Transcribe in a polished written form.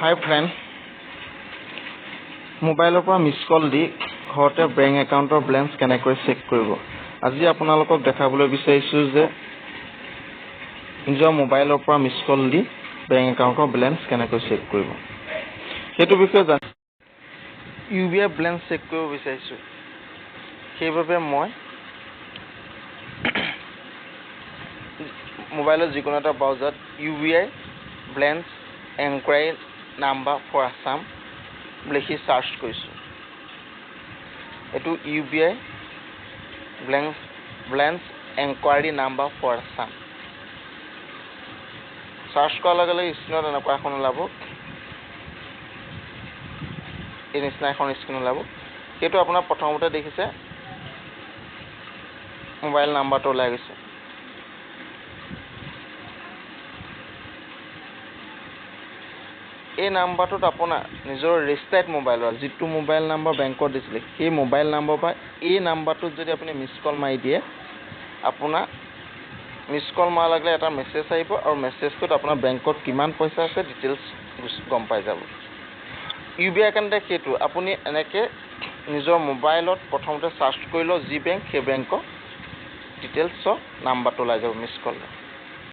হাই friend, মোবাইলৰ পৰা miss call দি ঘৰতে বেংক একাউণ্টৰ বেলেঞ্চ কেনেকৈ চেক কৰিব। আজি আপোনালোকক দেখাবলৈ বিচাৰিছোঁ যে নিজৰ মোবাইলৰ পৰা মিছ কল দি বেংক একাউণ্টৰ বেলেঞ্চ কেনেকৈ চেক কৰিব। সেইটো বিষয়ে UBI বেলেঞ্চ চেক কৰিব বিচাৰিছোঁ। সেইবাবে মই মোবাইলৰ যিকোনো এটা ব্ৰাউজাৰত UBI balance enquiry number for Assam লিখি চাৰ্চ কৰিছোঁ। এইটো UBI balance enquiry number for Assam. Search কৰাৰ লগে লগে স্ক্ৰীনত এনেকুৱা এখন ওলাব, এই নিচিনা এখন স্ক্ৰীন ওলাব। সেইটো আপোনাৰ প্ৰথমতে দেখিছে মোবাইল নাম্বাৰটো ওলাই গৈছে। এই নাম্বাৰটোত আপোনাৰ নিজৰ ৰেজিষ্টাৰ্ড মোবাইলৰ যিটো মোবাইল নাম্বাৰ বেংকত দিছিলে সেই মোবাইল নাম্বাৰ পৰা এই নাম্বাৰটোত যদি আপুনি মিছ কল মাৰি দিয়ে, আপোনাৰ মিছ কল মৰাৰ লগে এটা মেছেজ আহিব আৰু মেছেজটোত আপোনাৰ বেংকত কিমান পইচা আছে ডিটেইলছ গম পাই যাব। UBI একাউণ্টে সেইটো আপুনি এনেকৈ নিজৰ মোবাইলত প্ৰথমতে চাৰ্চ কৰি লওক যি বেংক, সেই বেংকৰ ডিটেইলছৰ নাম্বাৰটো ওলাই যাব মিছ কল।